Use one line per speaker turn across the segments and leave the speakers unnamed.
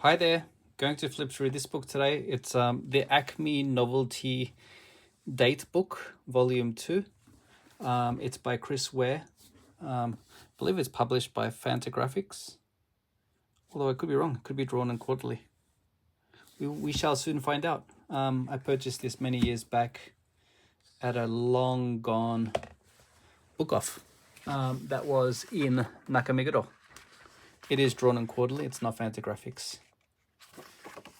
Hi there, going to flip through this book today. It's the Acme Novelty Date Book, Volume 2. It's by Chris Ware. I believe it's published by Fantagraphics. Although I could be wrong, it could be drawn in quarterly. We shall soon find out. I purchased this many years back at a long gone BOOKOFF. That was in Nakameguro. It is drawn in quarterly, it's not Fantagraphics.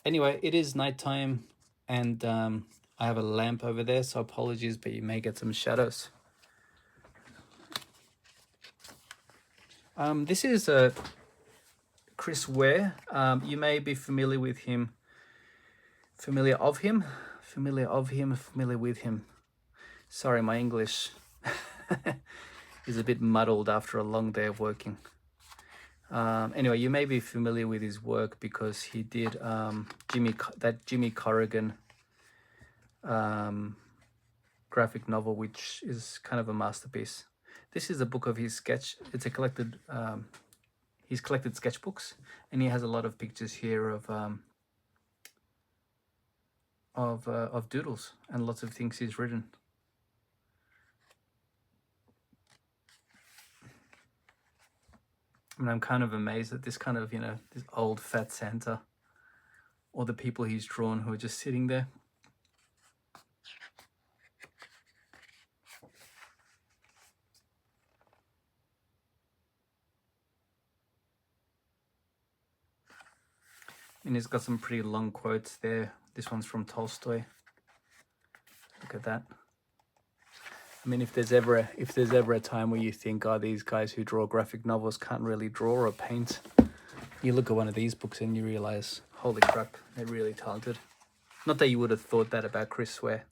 Anyway, it is nighttime and I have a lamp over there, so apologies, but you may get some shadows. This is Chris Ware. You may be familiar with him, familiar with him. Sorry, my English is a bit muddled after a long day of working. Anyway, you may be familiar with his work because he did Jimmy Corrigan graphic novel, which is kind of a masterpiece. This is a book of his sketch. It's a collected, he's collected sketchbooks, and he has a lot of pictures here of doodles and lots of things he's written. I mean, I'm kind of amazed at this kind of, this old fat Santa, or the people he's drawn who are just sitting there. And he's got some pretty long quotes there. This one's from Tolstoy. Look at that. I mean, if there's ever a time where you think, oh, these guys who draw graphic novels can't really draw or paint, you look at one of these books and you realize, holy crap, they're really talented. Not that you would have thought that about Chris Ware.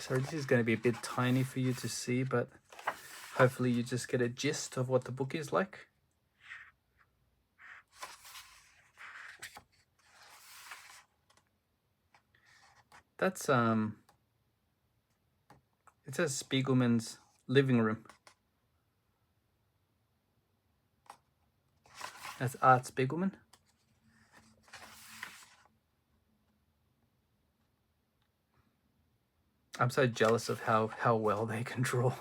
So this is going to be a bit tiny for you to see, but hopefully you just get a gist of what the book is like. That's it says Spiegelman's living room. That's Art Spiegelman. I'm so jealous of how well they can draw.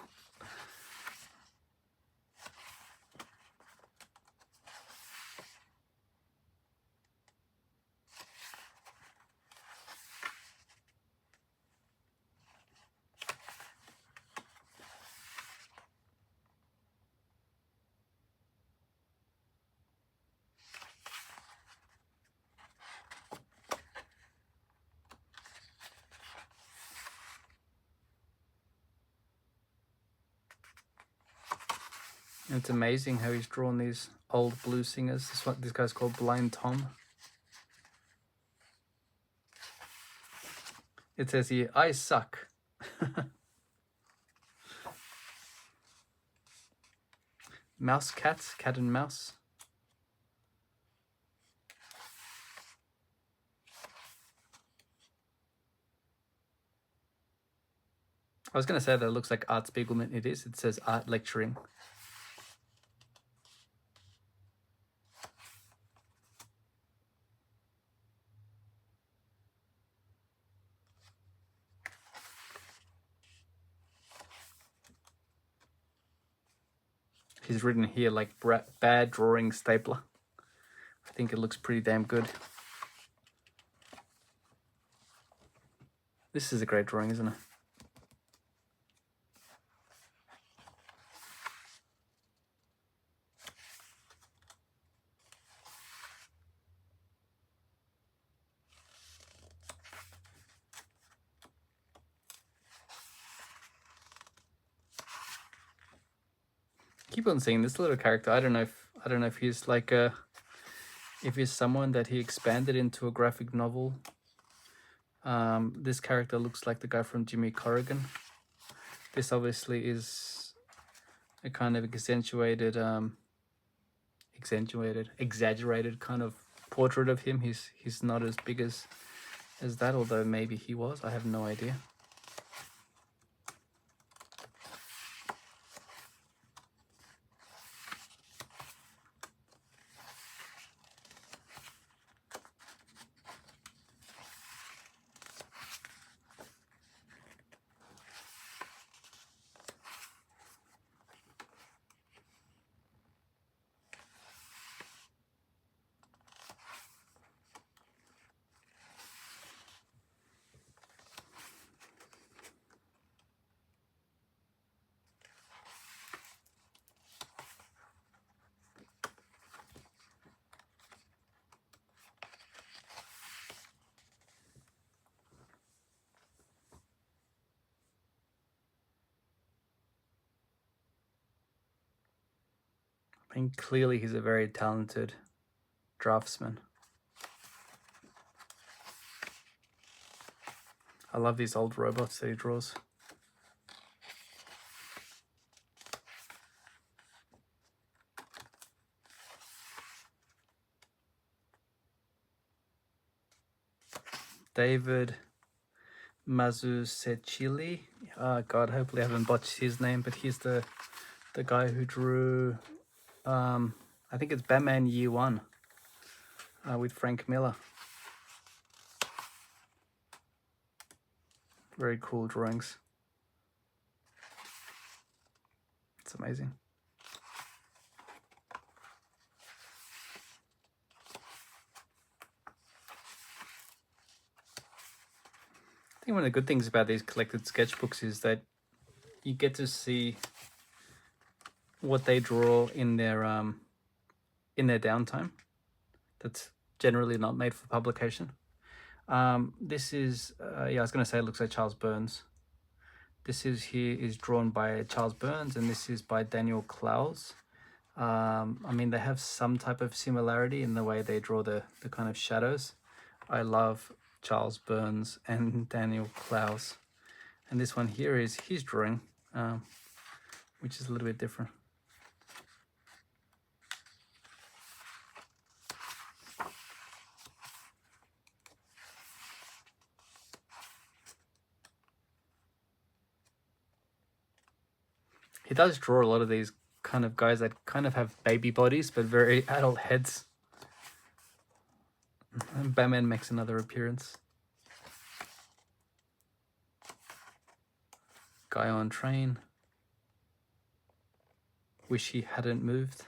And it's amazing how he's drawn these old blues singers. This guy's called Blind Tom. It says here, I suck. Mouse cats, cat and mouse. I was going to say that it looks like Art Spiegelman. It is. It says art lecturing. He's written here like bad drawing stapler. I think it looks pretty damn good. This is a great drawing, isn't it? Keep on seeing this little character. I don't know if he's like if he's someone that he expanded into a graphic novel. This character looks like the guy from Jimmy Corrigan. This obviously is a kind of exaggerated kind of portrait of him. He's not as big as that, although maybe he was. I have no idea. I mean, clearly he's a very talented draftsman. I love these old robots that he draws. David Mazzucchelli. Oh God, hopefully I haven't botched his name, but he's the guy who drew, I think it's Batman Year One with Frank Miller. Very cool drawings. It's amazing. I think one of the good things about these collected sketchbooks is that you get to see what they draw in their downtime. That's generally not made for publication. This is, yeah, I was going to say it looks like Charles Burns. This here is drawn by Charles Burns, and this is by Daniel Clowes. I mean, they have some type of similarity in the way they draw the kind of shadows. I love Charles Burns and Daniel Clowes. And this one here is his drawing, which is a little bit different. He does draw a lot of these kind of guys that kind of have baby bodies, but very adult heads. And Batman makes another appearance. Guy on train. Wish he hadn't moved.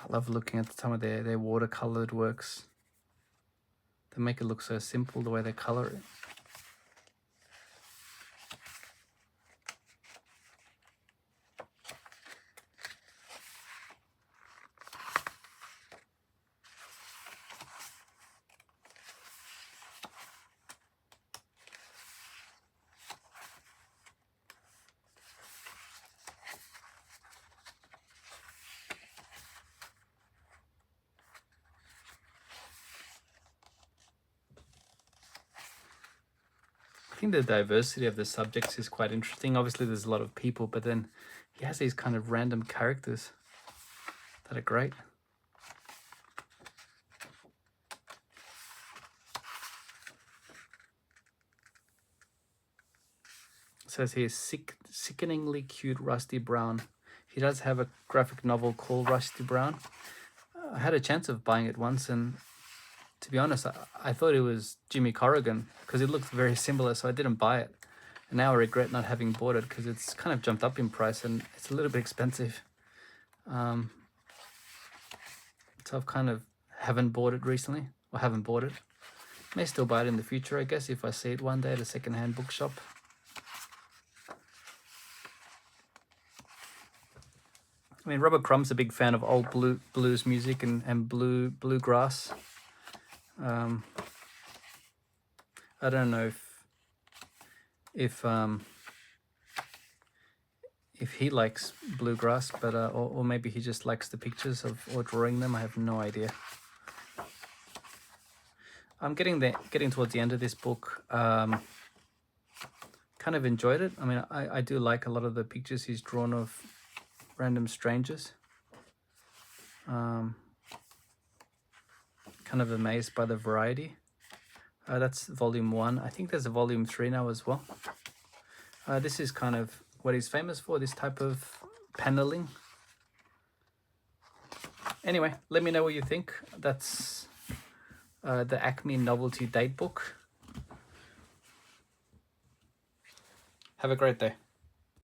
I love looking at some of their watercolored works. They make it look so simple the way they color it. I think the diversity of the subjects is quite interesting. Obviously there's a lot of people, but then he has these kind of random characters that are great. It says here, sickeningly cute Rusty Brown. He does have a graphic novel called Rusty Brown. I had a chance of buying it once, and to be honest, I thought it was Jimmy Corrigan because it looked very similar, so I didn't buy it. And now I regret not having bought it because it's kind of jumped up in price and it's a little bit expensive. So I've kind of haven't bought it recently, or haven't bought it. May still buy it in the future, I guess, if I see it one day at a secondhand bookshop. I mean, Robert Crumb's a big fan of old blues music and bluegrass. I don't know if he likes bluegrass, but or maybe he just likes the pictures or drawing them. I have no idea. I'm getting towards the end of this book. Kind of enjoyed it. I mean, I do like a lot of the pictures he's drawn of random strangers. Kind of amazed by the variety. That's volume 1. I think there's a volume 3 now as well. This is kind of what he's famous for, this type of paneling. Anyway, let me know what you think. That's the Acme Novelty date book. Have a great day.